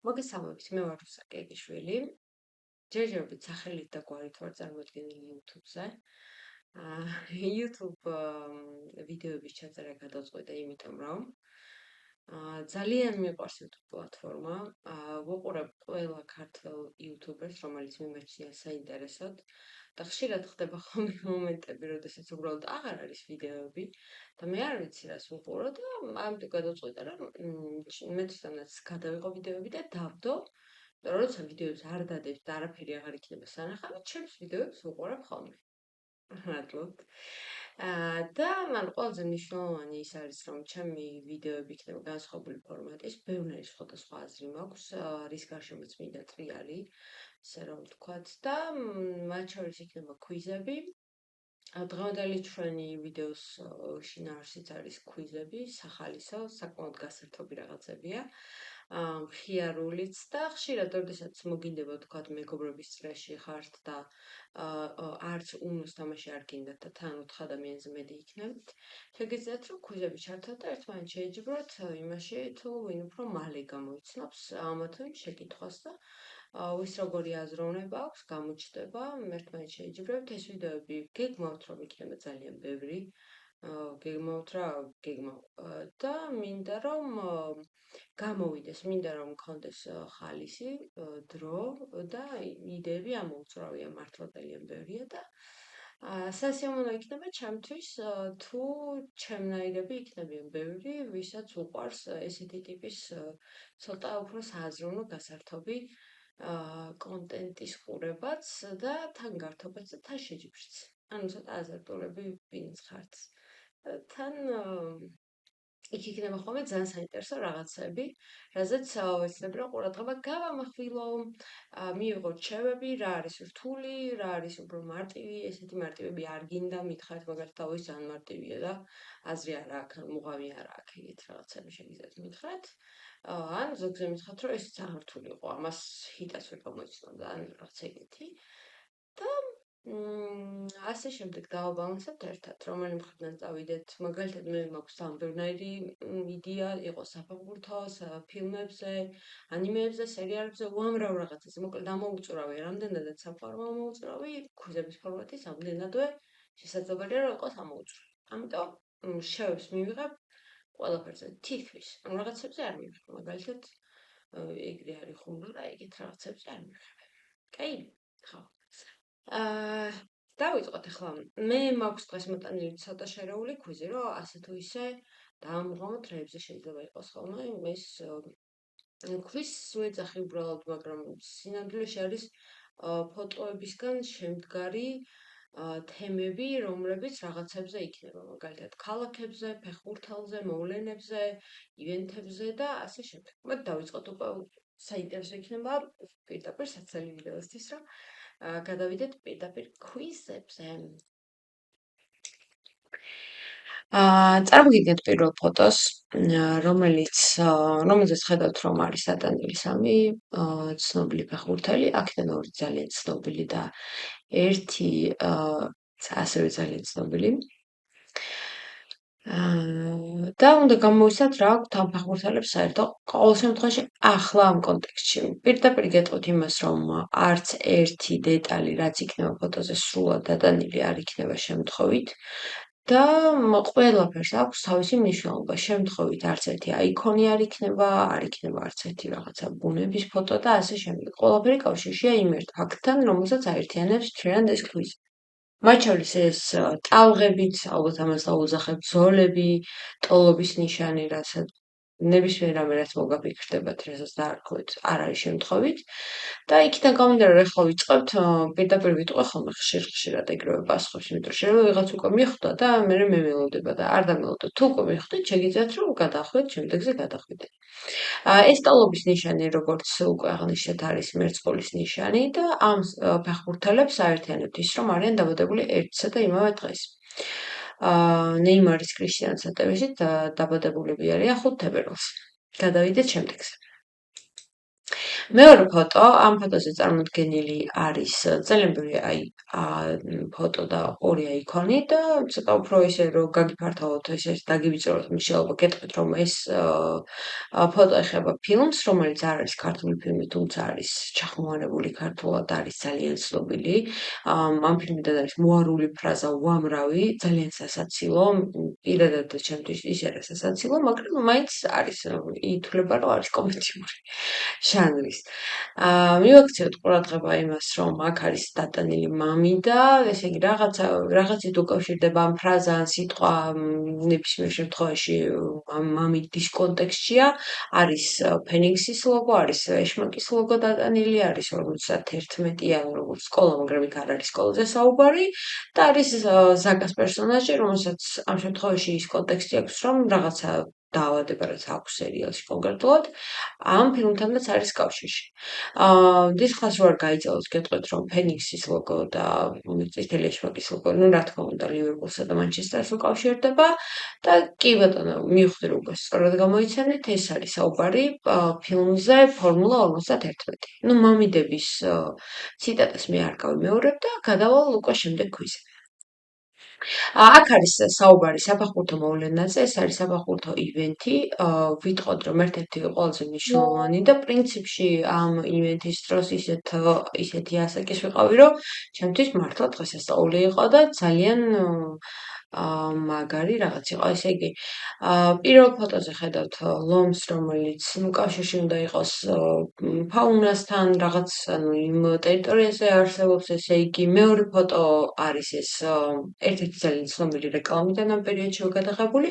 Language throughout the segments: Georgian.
მოგესალმებით, მე ვარ რუსა კეკიშვილი. ჯერჯერობით სახელით და გვარით ვარ წარმოდგენილი YouTube-ზე. YouTube ვიდეოების ჩაწერა გადავწყვიტე, იმიტომ რომ ძალიან მიყვარს YouTube პლატფორმა. ვუყურებ ყველა ქართველ YouTuber-ს, რომელიც მიმეჩნია საინტერესოდ. და ხშირად ხდება ხოლმე მომენტები, როდესაც უბრალოდ აღარ არის ვიდეოები და მე არ ვიცი რას ვუყურო და ამიტომ გადავწყვიტე, რომ მე თვითონაც გადავიღო ვიდეოები და დავდო. და როცა ვიდეოებს არ დადებ და არაფერი აღარ იქნება სანახავი, ჩემს ვიდეოებს ვუყურებ ხოლმე. მადლობთ. და მან ყველაზე მნიშვნელოვანი ის არის, რომ ჩემი ვიდეოები იქნება განსხვავებული ფორმატის, ბევრი სხვადასხვა აზრი მაქვს, რის გარშემოც მინდა ტრიალი, ისე რომ ვთქვათ, და მათ შორის იქნება ქვიზები. დღევანდელი ჩვენი ვიდეოს შინაარსიც არის ქვიზები, სახალისო, საკმაოდ გასართობი რაღაცებია. მხიარულიც და ხშირად, როდესაც მოგინდება თქვათ მეგობრების წრეში ხართ და არც უნოს თამაში არ გინდათ და თან 4 ადამიანზე მეტი იქნებით, შეგიძლიათ რომ ქვიზები ჩართოთ და ერთმანეთს შეეჯიბროთ იმაში, თუ ვინ უფრო მალე გამოიცნობს ამა თუ იმ შეკითხვას და ვის როგორი აზროვნება აქვს, გამოჩნდება, ერთმანეთს შეეჯიბრებთ. ეს ვიდეოები გეგმავთ, რომ იქნება ძალიან ბევრი. გეგმავთ და მინდა რომ გამოვიდეს, მინდა რომ მქონდეს ხალისი, დრო და იდეები ამოუწრავია, მართლა ძალიან ბევრია და სასიამოვნო იქნება ჩემთვის, თუ ჩემნაირები იქნებიან ბევრი, ვისაც უყვარს ესეთი ტიპის ცოტა უფრო სააზროვნო გასართობი კონტენტის ყურებაც და თან გართობაც და თან შეჯიბრიც. ანუ ცოტა აზარტულები ვინც ხართ. თან იქ იქნება ხოლმე ძალიან საინტერესო რაღაცები, რაზეც ვეცდები რომ ყურადღება გავამახვილო, მივიღოთ რჩევები, რა არის რთული, რა არის უფრო მარტივი, ესეთი მარტივები არ გინდა, მითხარით მაგალითად, ის ძალიან მარტივია და აზრი არ აქვს, მუღამი არ აქვს, ეგეთ რაღაცები შეგიძლიათ მითხრათ. ან ზოგზე მითხრათ, რომ ეს ძალიან რთული იყო, ამას ჰიტაც ვერ გამოიცნობდა, ან რაღაც ეგეთი. და ასე შემდეგ დავაბალანსებთ ერთად, რომელი მხრიდან წავიდეთ. მაგალითად, მე მაქვს ძალიან ბევრი იდეა, იყოს საფეხბურთო, ფილმებზე, ანიმეებზე, სერიალებზე, უამრავ რაღაცაზე. მოკლედ, ამოუწურავი, რამდენადაც საყვარლო ამოუწურავი, ქვიზების ფორმატის ამდენადვე შესაძლებელია, რომ იყოს ამოუწურავი. ამიტომ შევებს მივიღებ ყველაფერზე, თითქმის, ანუ რაღაცებზე არ მივიღებ. მაგალითად, ეგრე არის ხუმრა და ეგეთ რაღაცებზე არ მივიღებ. კაი? ხო. დავიწყოთ ახლა. მე მაქვს დღეს მოტანილი ცოტა შერეული ქვიზი, რომ ასე თუ ისე დავამოღამოთ რეებზე შეიძლება იყოს ხოლმე. ეს ქვიზს ვეძახი უბრალოდ, მაგრამ სინამდვილეში არის ფოტოებისგან შემდგარი თემები, რომლებიც რაღაცებზე იქნება, მაგალითად, ქალაქებზე, ფეხბურთელზე, მოვლენებზე, ივენთებზე და ასე შემდეგ. მოდი დავიწყოთ, უკვე საინტერესო იქნება პირდაპირ საცელი ვიდეოსთვის, რომ გადავიდეთ პირდაპირ ქვიზებზე. წარმოგიდგენთ პირველ ფოტოს, რომელზეც ხედავთ, რომ არის დატანილი 3 ცნობილი ფეხბურთელი, აქედან 2 ძალიან ცნობილი და 1 ასევე ძალიან ცნობილი. და უნდა გამოვისათ რა აქვთ ამ ფეხბურთელებს საერთო ყოველ შემთხვევაში ახლა ამ კონტექსტში. პირდაპირ გეტყვით იმას, რომ არც ერთი დეტალი, რაც იქნება ფოტოზე სრულად დატანილი, არ იქნება შემთხვევით. და ყველაფერს აქვს თავისი მნიშვნელობა. შემთხვევით არც ერთი აიკონი არ იქნება არც ერთი რაღაცა ბუნების ფოტო და ასე შემდეგ. ყველაფერი კავშირშია იმ ერთ ფაქტთან, რომელსაც აერთიანებს ჩვენად ეს ქვიზი. მათ შორის ეს ტალღებიც, ალბათ ამას დაუძახებთ, ზოლები, ტოლობის ნიშანი, რასაც ნებისმიერ რამე, რაც მოგაფიქრდებათ, რასაც დაარქვით, არ არის შემთხვევით. და იქიდან გამომდინარე, რომ ახლა ვიწყებთ, პირდაპირ ვიტყვე ხოლმე ხშირად ეგრევე პასუხებს, იმიტომ რომ შეიძლება ვიღაც უკვე მიხვდა და მე მემელოდება და არ დამელოდოთ. თუ უკვე მიხვდით, შეგიძლიათ რომ გადახვიდეთ, შემდეგზე გადახვიდეთ. ეს ტოლობის ნიშანი, როგორც უკვე აღნიშნეთ, არის მერწყულის ნიშანი და ამ ფეხბურთელებს აერთიანებთ ის, რომ არიან დაბადებული ერთსა და იმავე დღეს. ნეიმარის, კრისტიანსა და ტევეზის დაბადებულები არიან 5 თებერვალს. გადავიდეთ შემდეგზე. მეორე ფოტო, ამ ფოტოზე წარმოდგენილი არის ძალიან ბევრი ფოტო და ორი აიქონი და ცოტა უფრო ისე რომ გაგიფართავოთ, ესე დაგივიწროთ მნიშვნელობა, გეტყვით რომ ეს ფოტო ეხება ფილმს, რომელიც არ არის ქართული ფილმი, თუმცა არის ჩახმოვანებული ქართულად, არის ძალიან ცნობილი. ამ ფილმიდან არის მოარული ფრაზა უამრავი, ძალიან სასაცილო, პირადად ჩემთვის ის არის სასაცილო, მაგრამ მაინც არის ითვლება რომ არის კომედიური ჟანრის. მივაქციოთ ყურადღება იმას, რომ აქ არის დატანილი მამი და ესე იგი რაღაცით უკავშირდება ამ ფრაზა ან სიტყვა ნებისმიერ შემთხვევაში ამ მამის კონტექსტშია. არის ფენიქსის ლოგო, არის ეშმაკის ლოგო დატანილი, არის 51 ან როგორც სკოლა, მაგრამ იქ არ არის სკოლაზე საუბარი და არის ზაკას პერსონაჟი, რომელსაც ამ შემთხვევაში ის კონტექსტი აქვს, რომ რაღაცა დაავადება რაც აქვს სერიალში კონკრეტულად ამ ფილმთანაც არის კავშირში. დისკას რო არ გაიწელოს გეტყვით რომ ფენიქსის ლოგო და წითელი ეშმაკის ლოგო, ну რა თქმა უნდა ლივერპულსა და მანჩესტერს უკავშირდება და კი ბატონო, მივხვდი რომ სწორად გამოიცანეთ, ეს არის საუბარი ფილმზე ფორმულა 51. ну მამიდების ციტატას მე არ გავიმეორებ და გადავალ უკვე შემდეგ ქვიზე. აქ არის საუბარი საფეხბურთო მოვლენაზე, ეს არის საფეხბურთო ივენთი. ვიტყოდ რომ ერთ-ერთი ყველაზე მნიშვნელოვანი და პრინციპში ამ ივენთის დროს ისეთი ასაკის ვიყავი, რომ ჩემთვის მართლა დღესასწაული იყო და ძალიან მაგარი რაღაც იყო. ესე იგი, პირველ ფოტოზე ხედავთ ლომს, რომელიც კავშირში უნდა იყოს ფაუნასთან, რაღაც ანუ იმ ტერიტორიაზე არსებობს, ესე იგი, მეორე ფოტო არის ეს ერთ-ერთი ძალიან ცნობილი რეკლამიდან ამ პერიოდში გადაღებული.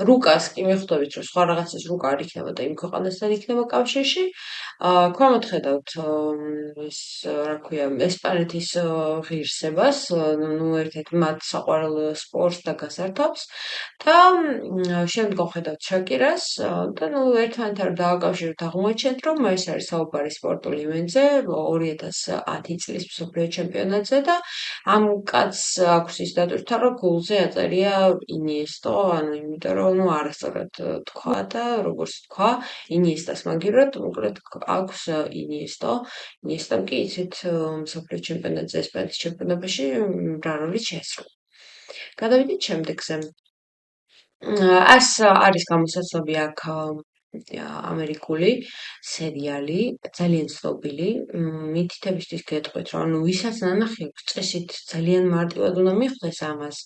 რუკას კი მიხვდებით, რომ სხვა რაღაცის რუკა არ იქნება და იმ ქვეყანასთან იქნება კავშირში. ქვემოთ ხედავთ ეს რა ქვია, ესპანეთის ღირსებას, ну ერთ-ერთ მათ საყვარელ სპორტს და გასართობს და შემდგომ ხედავთ შაკირას და ну ერთმანეთთან დააკავშირებთ აღმოაჩენთ, რომ ეს არის საუბარი სპორტულ ივენტზე 2010 წლის მსოფლიო ჩემპიონატზე და ამ კაცს აქვს ის დატვირთვა, რომ გულზე აწერია ინიესტო, ანუ იმიტომ რომ ну არასწორად თქვა და როგორც თქვა, ინიესტას მაგივრად, მოკლედ აქვს ინიესტო. ინიესტამ კი იცით მსოფლიო ჩემპიონატზე ესპანეთის ჩემპიონობაში რა როლი შეასრულა. გადავიდეთ შემდეგზე. ეს არის გამოსაცნობი აქ ამერიკული სერიალი, ძალიან ცნობილი. მითითებისთვის გეტყვით, რომ ანუ ვისაც ნანახი აქვს, წესით ძალიან მარტივად უნდა მიხვდეს ამას,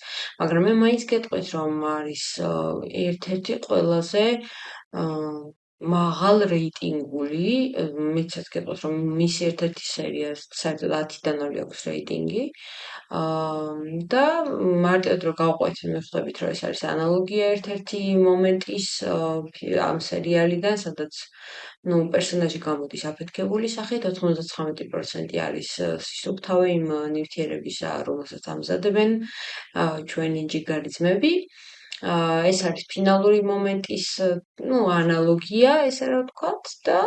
მაგრამ მე მაინც გეტყვით, რომ არის ერთ-ერთი ყველაზე მაღალ რეიტინგული, მეცაც გეტყვით, რომ მისი ერთ-ერთი სერია საერთოდ 10-დან 2 აქვს რეიტინგი. და მარტივად რომ გავყვეთ, მიხვდებით, რომ ეს არის ანალოგია ერთ-ერთი მომენტის ამ სერიალიდან, სადაც ну პერსონაჟი გამოდის აფეთქებული სახით, 99% არის სისუფთავე იმ ნივთიერებისა, რომელსაც ამზადებენ ჩვენი ჯიგარი ძმები. ეს არის ფინალური მომენტის, ну ანალოგია, ესე რა ვთქვათ და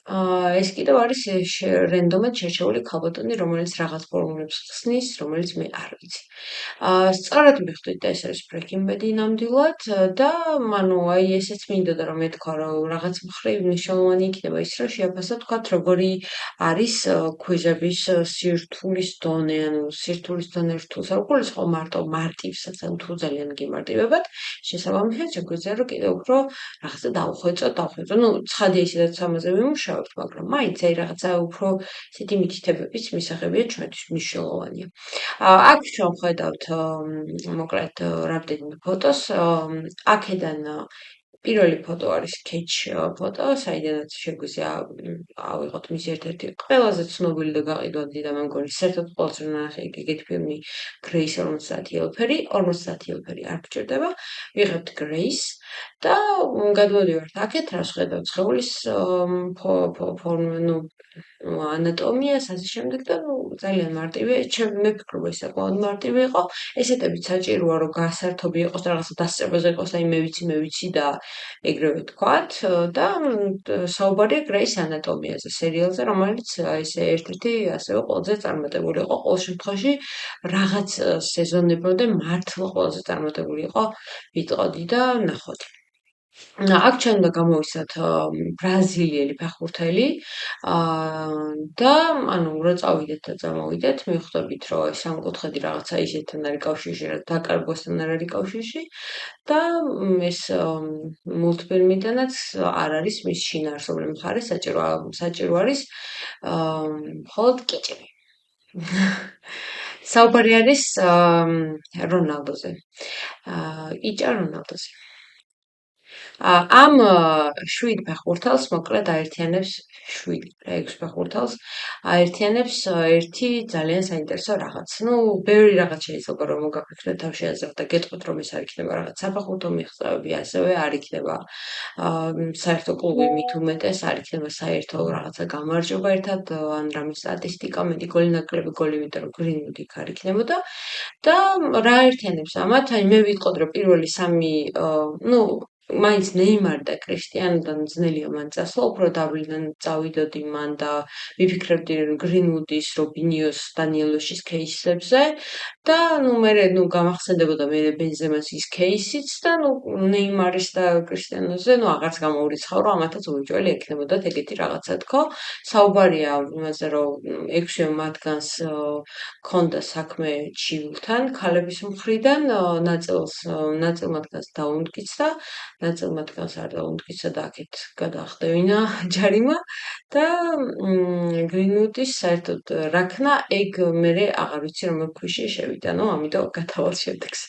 ეს კიდევ არის რენდომად შერჩეული ქალბატონი, რომელიც რაღაც ფორმულებს ხსნის, რომელიც მე არ ვიცი. სწორად მიხვდით და ეს არის Breaking Bad-ი ნამდვილად და ანუ აი ესეც მინდოდა რომ ეთქვა, რომ რაღაც მხრივ მნიშვნელოვანი იქნება ის, რომ შეაფასოთ, თქვათ, როგორი არის ქვიზების სირთულის დონე, ანუ სირთულის დონე რთულს არ გულისხმობ მარტო მარტივსაც, ანუ თუ ძალიან გიმარტივებათ, შესაბამისად შეგვიძლია რომ კიდევ უფრო რაღაცა დავხვეწოთ. ну ცხადია ისედაც ამაზე ვიმუშავებთ, მაგრამ მაინც აი რაღაცა უფრო ისეთი მითითებების მისაღებია ჩვენთვის მნიშვნელოვანია. აქ შევხედავთ მოკლედ რამდენიმე ფოტოს. აქედან პირველი ფოტო არის catch ფოტო, საიდანაც შეგვიძლია ავიღოთ მისი ერთ-ერთი ყველაზე ცნობილი და გაყიდვადი და მე მგონი საერთოდ ყველას რომ ნახე ეგეთი ფილმი Grace 50 ელფერი, 50 ელფერი არ გჭირდება. ვიღებთ Grace და გადმოდივართ აქეთ, რას ხედავთ სხეულის ну ანატომიას, ასე შემდეგ და ну ძალიან მარტივია. მე ვფიქრობ ეს საკმაოდ მარტივი იყო. ესეთებით საჭიროა რომ გასართობი იყოს და რაღაცა დასწრებაზე იყოს, აი მე ვიცი და ეგრევე თქვათ და საუბარია Grey's Anatomy-აზე, სერიალზე, რომელიც ესე ერთ-ერთი ასევე ყველაზე წარმატებული იყო. ყოველ შემთხვევაში რაღაც სეზონებამდე მართლა ყველაზე წარმატებული იყო ვიტყოდი და ნახოთ. აქ ჩვენ უნდა გამოვისათ ბრაზილიელი ფეხბურთელი და ანუ რო წავიდეთ და წამოვიდეთ, მივხვდებით, რომ ეს სამკუთხედი რაღაცა ისეთთან არის კავშირში, რა დაკარგვასთან არ არის კავშირში და ეს მულტფილმიდანაც არ არის მის შინაარსობრივი მხარე, საჭირო არის მხოლოდ კიჭები. საუბარი არის რონალდოზე. ჭა რონალდოზე. ამ 7 ფეხბურთელს მოკლედ აერთიანებს 7, 6 ფეხბურთელს აერთიანებს ერთი ძალიან საინტერესო რაღაც. ნუ, ბევრი რაღაც შეიძლება რომ მოგაფიქრდეთ თავში აზრად და გეტყვით რომ ეს არ იქნება რაღაც საფეხბურთო მიღწევები, ასევე არ იქნება საერთო კლუბი მით უმეტეს, არ იქნება საერთო რაღაცა გამარჯვება ერთად, ან რამე სტატისტიკა, მეტი გოლი, ნაკლები გოლი, იმიტომ რომ გრინვუდი იქ არ იქნებოდა. და რა აერთიანებს ამათ? აი მე ვიტყოდ რომ პირველი 3 ნუ მაინც ნეიმარი და კრისტიანოდან ძნელია მან წასვლა, უფრო დაბლიდან წავიდოდი მან და ვიფიქრებდი გრინვუდის, რობინიოს, დანიელოშის кейსებზე და ნუ მერე ნუ გამახსენდებოდა მერე ბენზემას ის кейსიც და ნუ ნეიმარის და კრისტიანოზე ნუ აღარც გამოურიცხავ რომ ამათაც უეჭველი ექნებოდათ ეგეთი რაღაცა თქო. საუბარია იმაზე რომ 6 მათგანს ქონდა საქმე ჩივილთან ქალების მხრიდან, ნაწილ მათგანს დაუნტკიცა, ნაწილ მათგანს არ დაუნტკიცა და აქეთ გადაახდევინა ჯარიმა და გრინვუდის საერთოდ რაქნა ეგ მერე აღარ ვიცი რომ ქვიში შევიდა, ნუ ამიტომ გადავალ შემდეგზე.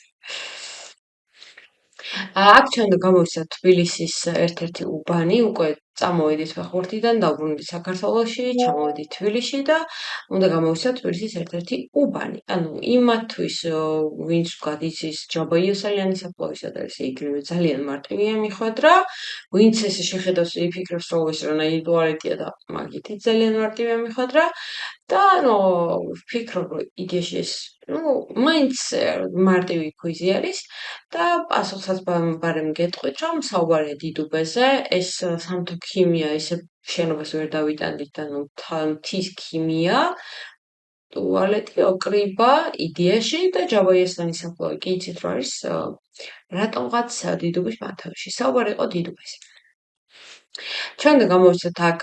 აქ ჩვენ უნდა გამოვისათ თბილისის ერთ-ერთი უბანი, უკვე წამოვედით ფეხბურთიდან, დავბრუნდით საქართველოში, ჩამოვედით თბილისში და უნდა გამოვისათ თბილისის ერთ-ერთი უბანი. ანუ იმათთვის, ვინც გადიცის ჯაბა იოსელიანის საფლავის ადრესი, იგივე ძალიან მარტივია მიხვედრა. ვინც ესე შეხედავს, იფიქრებს, რომ ეს რანაირი ტუალეტია და მაგითი ძალიან მარტივია მიხვედრა. და ანუ ვფიქრობ, რომ იდეაში ეს ნუ მაინც მარტივი კვიზი არის და პასუხსაც ბარემ გეტყვით, რომ საუბარია დიდუბეზე, ეს სამთო ქიმია ისე შენობას ვერ დავიტანდით და ნუ მთის ქიმია, ტუალეტი, ოკრიბა, იდეაში და ჯაბაიასლანის საფლავი კი იცით რა არის რატომღაც დიდუბის მანთავში. საუბარი იყო დიდუბეზე. ჩვენ უნდა გამოვიცოთ აქ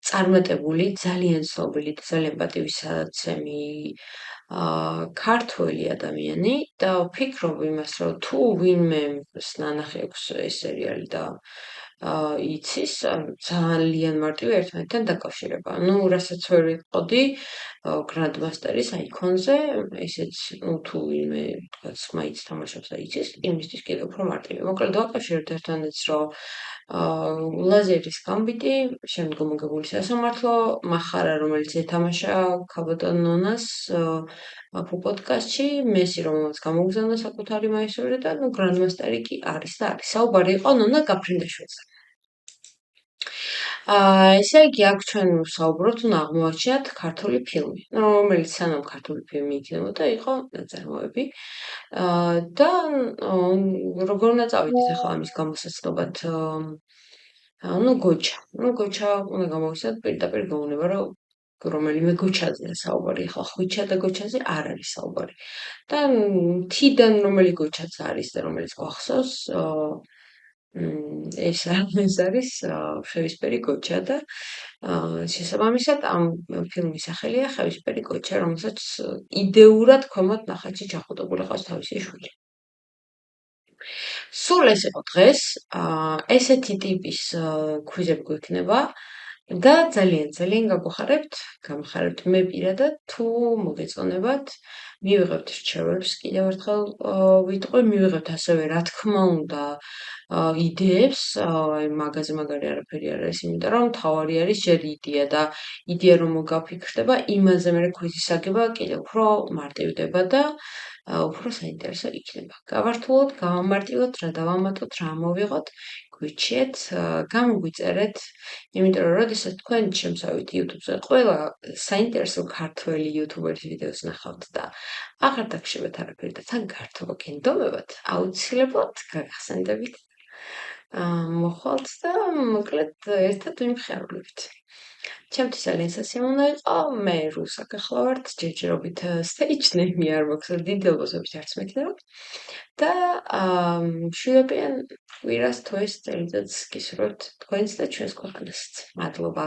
წარმატებული, ძალიან ცნობილი და ძალიან პატივისაცემი ქართველი ადამიანი და ვფიქრობ იმას, რომ თუ ვინმე ნანახი აქვს ეს სერიალი და იცის, ძალიან მარტივი ერთმანეთთან დაკავშირება. ნუ რასაც ვერ ვიტყოდი გრანდმასტერის აიკონზე, ესეც ნუ თუ ვინმე თქვაც მაინც თამაშობს და იცის, იმისთვის კიდევ უფრო მარტივი. მოკლედ დავაკავშირებთ ერთმანეთს, რომ ლაზერის გამბიტი, შემდგომ მოგებული სასამართლო, მახარა, რომელიც ეთამაშა ქაბოტონ ნონას აფუ პოდკასტში, მესი, რომელსაც გამოგზავნა საკუთარი მაისური და ნუ გრანდმასტერი კი არის და არის. საუბარი იყო ნონა გაფრინდაშვილზე. ესე იგი, აქ ჩვენ ვსაუბრობთ, უნდა აღმოვაჩინოთ ქართული ფილმი, რომელიც სანამ ქართული ფილმი იქნებოდა, იყო ნაწარმოები. და როგორ უნდა წავიდეთ ახლა ამის გამოსაცნობად? ნუ გოჩა უნდა გამოვისათ პირდაპირ გეუბნება, რომ რომელიმე გოჩაზეა საუბარი. ახლა ხვიჩა და გოჩაზე არ არის საუბარი. და თიდან რომელი გოჩაც არის და რომელიც გვახსოვს, ეს არის ხევისπერი გოჩა და შესაბამისად ამ ფილმის სახელია ხევისπერი გოჩა, რომელსაც იდეურად ქვემოთ ნახატში ჩახუტებული ყავს თავისი შვილი. სულ ეს იყო დღეს. ესეთი ტიპის კვიზები გვექნება და ძალიან გამხარებთ მე პირადად თუ მოგეწონებათ, მივიღებთ რჩევებს, კიდევ ერთხელ ვიტყვი, მივიღებთ ასევე რა თქმა უნდა იდეებს, აი მაგარი არაფერი არ არის, იმიტომ რომ მთავარი არის ჯერ იდეა და იდეა რომ მოგაფიქრდება, იმაზე მერე კვიზის აგება კიდევ უფრო მარტივდება და უფრო საინტერესო იქნება. გავართულოთ, გავამარტივოთ, რა დავამატოთ, რა ამოვიღოთ, გვიჩიეთ, გამოგვიწერეთ, იმიტომ რომ როდესაც თქვენ შემსავით YouTube-ზე ყველა საინტერესო ქართველი YouTuber-ის ვიდეოს ნახავთ და აღარ დაგშებათ არაფერი და თან გართობა გენდომებათ, აუცილებლად გაგახსენდებით. მოხვალთ და მოკლედ ერთად ვიმხიარულებთ. ჩემთვის ძალიან სასიამოვნო იყო. მე რუსაკ ახლა ვარ, ჯერჯერობით stage name-ი არ მაქვს, დიდ ელბოსებით არც მექნება. და მშვიდობიან კვირას თუ ეს წელიწადს გისურვებთ თქვენს და ჩვენს ქვეყანასაც. მადლობა.